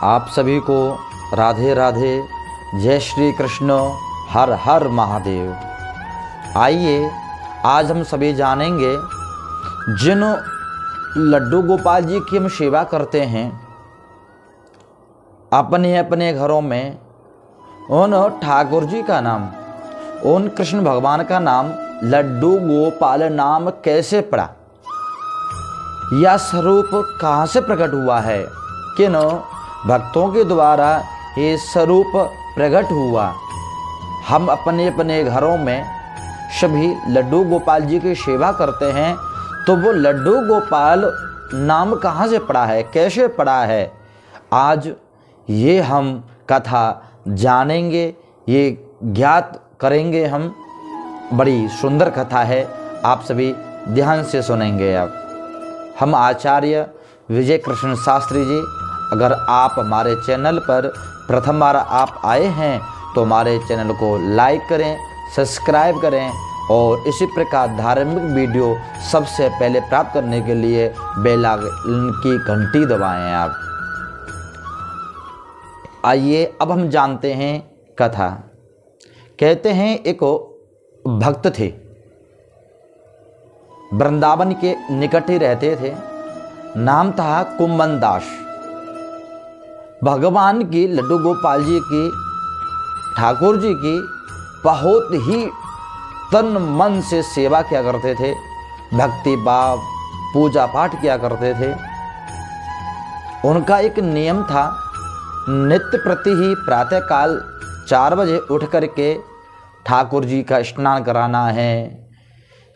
आप सभी को राधे राधे, जय श्री कृष्ण, हर हर महादेव। आइए आज हम सभी जानेंगे, जिन लड्डू गोपाल जी की हम सेवा करते हैं अपने अपने घरों में, उन ठाकुर जी का नाम, उन कृष्ण भगवान का नाम लड्डू गोपाल नाम कैसे पड़ा, यह स्वरूप कहाँ से प्रकट हुआ है, किन भक्तों के द्वारा ये स्वरूप प्रकट हुआ। हम अपने अपने घरों में सभी लड्डू गोपाल जी की सेवा करते हैं, तो वो लड्डू गोपाल नाम कहाँ से पड़ा है, कैसे पड़ा है, आज ये हम कथा जानेंगे, ये ज्ञात करेंगे हम। बड़ी सुंदर कथा है, आप सभी ध्यान से सुनेंगे। अब हम आचार्य विजय कृष्ण शास्त्री जी, अगर आप हमारे चैनल पर प्रथम बार आप आए हैं तो हमारे चैनल को लाइक करें, सब्सक्राइब करें और इसी प्रकार धार्मिक वीडियो सबसे पहले प्राप्त करने के लिए बेल आइकन की घंटी दबाएं आप। आइए अब हम जानते हैं कथा। कहते हैं एक भक्त थे, वृंदावन के निकट ही रहते थे, नाम था कुंभन दास। भगवान की लड्डू गोपाल जी की, ठाकुर जी की बहुत ही तन मन से सेवा किया करते थे, भक्ति भाव पूजा पाठ किया करते थे। उनका एक नियम था, नित्य प्रति ही प्रातःकाल 4 बजे उठ करके ठाकुर जी का स्नान कराना है,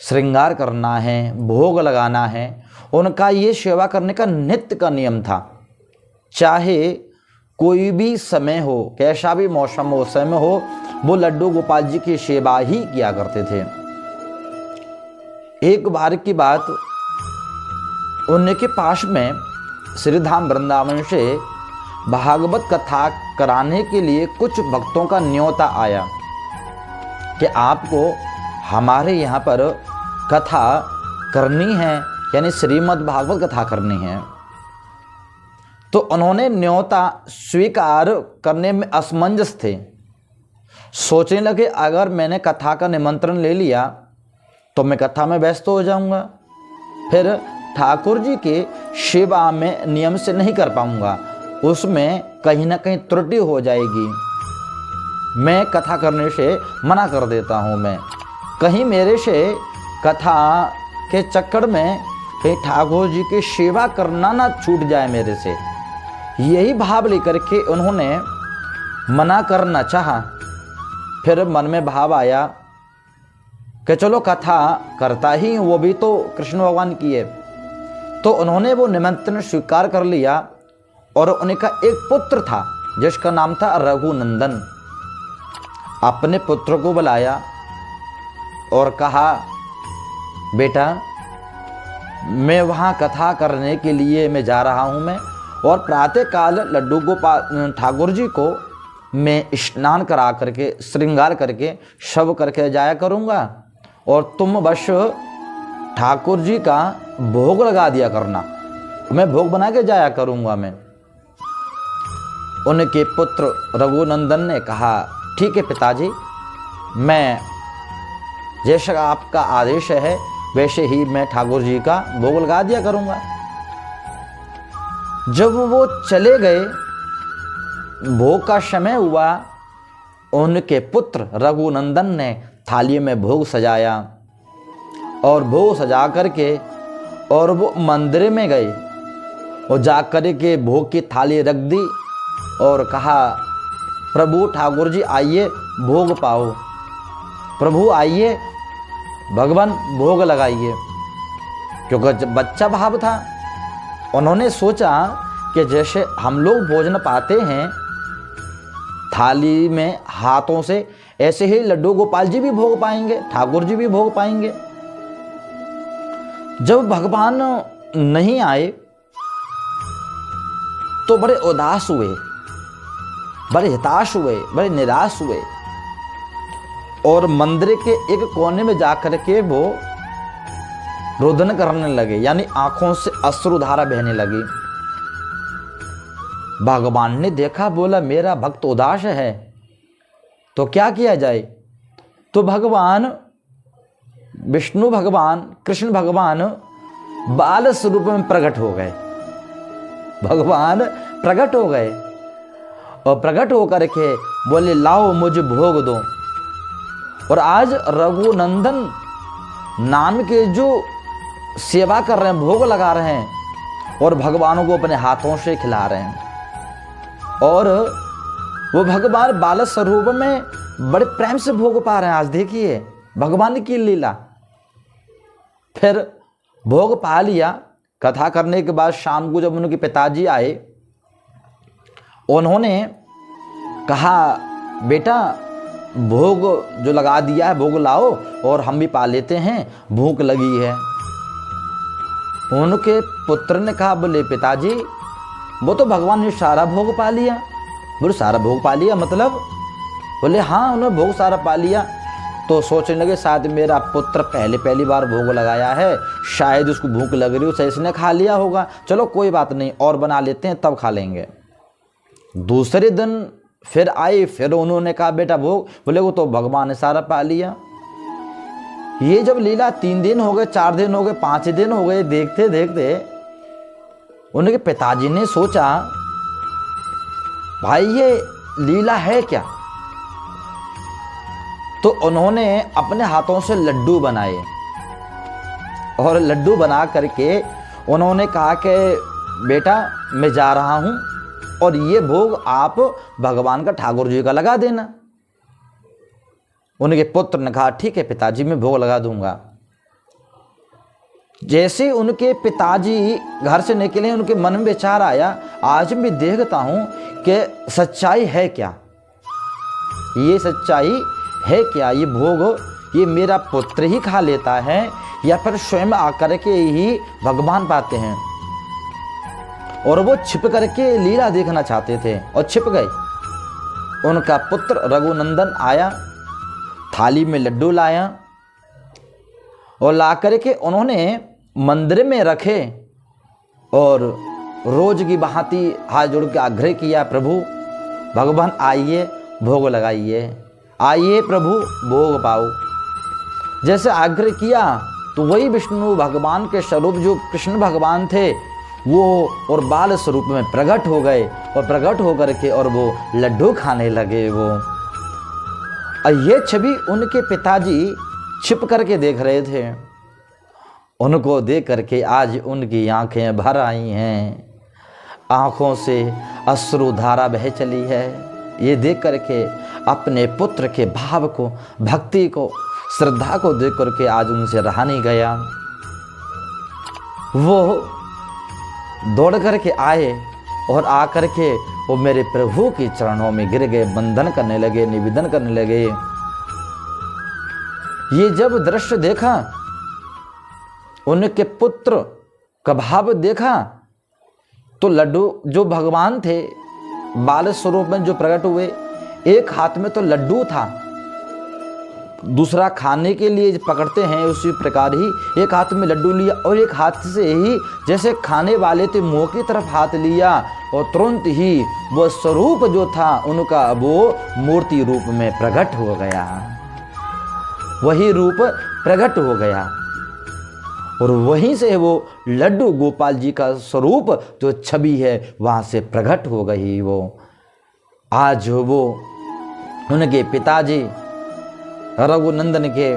श्रृंगार करना है, भोग लगाना है। उनका ये सेवा करने का नित्य का नियम था। चाहे कोई भी समय हो, कैसा भी मौसम हो, समय हो, वो लड्डू गोपाल जी की सेवा ही किया करते थे। एक बार की बात, उनके पास में श्रीधाम वृंदावन से भागवत कथा कराने के लिए कुछ भक्तों का न्योता आया कि आपको हमारे यहाँ पर कथा करनी है, यानी श्रीमद् भागवत कथा करनी है। तो उन्होंने न्योता स्वीकार करने में असमंजस थे। सोचने लगे, अगर मैंने कथा का निमंत्रण ले लिया तो मैं कथा में व्यस्त हो जाऊंगा, फिर ठाकुर जी के सेवा में नियम से नहीं कर पाऊंगा, उसमें कहीं ना कहीं त्रुटि हो जाएगी। मैं कथा करने से मना कर देता हूं। मैं कहीं मेरे से कथा के चक्कर में कहीं ठाकुर जी की सेवा करना ना छूट जाए मेरे से, यही भाव लेकर के उन्होंने मना करना चाहा। फिर मन में भाव आया कि चलो कथा करता ही, वो भी तो कृष्ण भगवान की है। तो उन्होंने वो निमंत्रण स्वीकार कर लिया और उनका एक पुत्र था जिसका नाम था रघुनंदन। अपने पुत्र को बुलाया और कहा, बेटा मैं वहाँ कथा करने के लिए मैं जा रहा हूँ मैं, और प्रातःकाल लड्डू गोपाल ठाकुर जी को मैं स्नान करा करके, श्रृंगार करके, शव करके जाया करूँगा, और तुम बस ठाकुर जी का भोग लगा दिया करना, मैं भोग बना के जाया करूँगा मैं। उनके पुत्र रघुनंदन ने कहा, ठीक है पिताजी, मैं जैसा आपका आदेश है वैसे ही मैं ठाकुर जी का भोग लगा दिया करूँगा। जब वो चले गए, भोग का समय हुआ, उनके पुत्र रघुनंदन ने थाली में भोग सजाया और भोग सजा करके और वो मंदिर में गए और जा कर के भोग की थाली रख दी और कहा, प्रभु ठाकुर जी आइए भोग पाओ, प्रभु आइए भगवान भोग लगाइए। क्योंकि जब बच्चा भाव था, उन्होंने सोचा कि जैसे हम लोग भोजन पाते हैं थाली में हाथों से, ऐसे ही लड्डू गोपाल जी भी भोग पाएंगे, ठाकुर जी भी भोग पाएंगे। जब भगवान नहीं आए तो बड़े उदास हुए, बड़े हताश हुए, बड़े निराश हुए और मंदिर के एक कोने में जाकर के वो रोदन करने लगे, यानी आंखों से अश्रुधारा बहने लगी। भगवान ने देखा, बोला मेरा भक्त उदास है तो क्या किया जाए। तो भगवान विष्णु भगवान कृष्ण भगवान बाल स्वरूप में प्रकट हो गए। भगवान प्रकट हो गए और प्रकट होकर के बोले लाओ मुझे भोग दो। और आज रघुनंदन नाम के जो सेवा कर रहे हैं, भोग लगा रहे हैं और भगवानों को अपने हाथों से खिला रहे हैं। और वो भगवान बाल स्वरूप में बड़े प्रेम से भोग पा रहे हैं। आज देखिए भगवान की लीला। फिर भोग पा लिया। कथा करने के बाद शाम को जब उनके पिताजी आए, उन्होंने कहा बेटा भोग जो लगा दिया है भोग लाओ और हम भी पा लेते हैं, भूख लगी है। उनके पुत्र ने कहा, बोले पिताजी वो तो भगवान ने सारा भोग पा लिया। बोले सारा भोग पा लिया मतलब? बोले हाँ उन्होंने भोग सारा पा लिया। तो सोचने लगे शायद मेरा पुत्र पहली बार भोग लगाया है, शायद उसको भूख लग रही हो, सही इसने खा लिया होगा, चलो कोई बात नहीं और बना लेते हैं तब खा लेंगे। दूसरे दिन फिर आए, फिर उन्होंने कहा बेटा भोग, बोले वो तो भगवान ने सारा पा लिया। ये जब लीला 3 दिन हो गए, 4 दिन हो गए, 5 दिन हो गए, देखते देखते उनके पिताजी ने सोचा भाई ये लीला है क्या। तो उन्होंने अपने हाथों से लड्डू बनाए और लड्डू बना करके उन्होंने कहा कि बेटा मैं जा रहा हूं और ये भोग आप भगवान का ठाकुर जी का लगा देना। उनके पुत्र ने कहा ठीक है पिताजी मैं भोग लगा दूंगा। जैसे उनके पिताजी घर से निकले, उनके मन में विचार आया आज मैं देखता हूं कि सच्चाई है क्या, ये सच्चाई है क्या, ये भोग ये मेरा पुत्र ही खा लेता है या फिर स्वयं आकर के ही भगवान पाते हैं। और वो छिप करके लीला देखना चाहते थे और छिप गए। उनका पुत्र रघुनंदन आया, थाली में लड्डू लाया और ला करके उन्होंने मंदिर में रखे और रोज की भांति हाथ जोड़ के आग्रह किया प्रभु भगवान आइए भोग लगाइए, आइए प्रभु भोग पाओ। जैसे आग्रह किया तो वही विष्णु भगवान के स्वरूप जो कृष्ण भगवान थे वो और बाल स्वरूप में प्रकट हो गए और प्रकट होकर के और वो लड्डू खाने लगे। वो ये छवि उनके पिताजी छिप करके देख रहे थे। उनको देख करके आज उनकी आंखें भर आई हैं, आंखों से अश्रुधारा बह चली है। ये देख करके अपने पुत्र के भाव को, भक्ति को, श्रद्धा को देख करके आज उनसे रहा नहीं गया। वो दौड़ करके आए और आकर के वो मेरे प्रभु के चरणों में गिर गए, वंदन करने लगे, निवेदन करने लगे। ये जब दृश्य देखा, उनके पुत्र का भाव देखा तो लड्डू जो भगवान थे बाल स्वरूप में जो प्रकट हुए, एक हाथ में तो लड्डू था, दूसरा खाने के लिए पकड़ते हैं उसी प्रकार ही एक हाथ में लड्डू लिया और एक हाथ से ही जैसे खाने वाले थे मुंह की तरफ हाथ लिया और तुरंत ही वो स्वरूप जो था उनका वो मूर्ति रूप में प्रकट हो गया, वही रूप प्रकट हो गया। और वहीं से वो लड्डू गोपाल जी का स्वरूप जो छवि है वहां से प्रकट हो गई। वो आज वो उनके पिताजी रघुनंदन के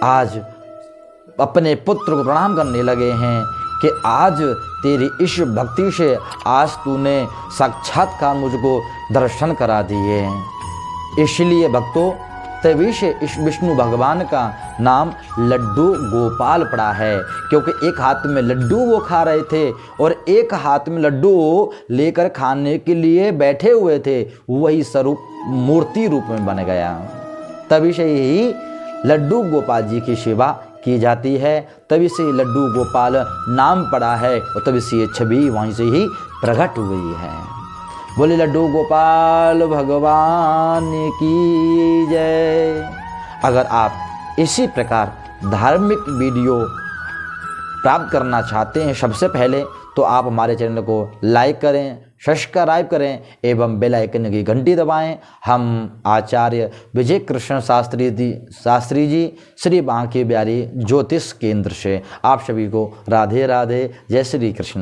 आज अपने पुत्र को प्रणाम करने लगे हैं कि आज तेरी इस भक्ति से आज तूने साक्षात्कार मुझको दर्शन करा दिए। इसलिए भक्तों तभी से इस विष्णु भगवान का नाम लड्डू गोपाल पड़ा है, क्योंकि एक हाथ में लड्डू वो खा रहे थे और एक हाथ में लड्डू लेकर खाने के लिए बैठे हुए थे, वही स्वरूप मूर्ति रूप में बन गया। तभी से ही लड्डू गोपाल जी की सेवा की जाती है, तभी से लड्डू गोपाल नाम पड़ा है और तभी से ये छवि वहीं से ही प्रकट हुई है। बोले लड्डू गोपाल भगवान की जय। अगर आप इसी प्रकार धार्मिक वीडियो प्राप्त करना चाहते हैं सबसे पहले तो आप हमारे चैनल को लाइक करें, सब्सक्राइब करें एवं बेल आइकन की घंटी दबाएं। हम आचार्य विजय कृष्ण शास्त्री जी श्री बांके बिहारी ज्योतिष केंद्र से आप सभी को राधे राधे, जय श्री कृष्ण।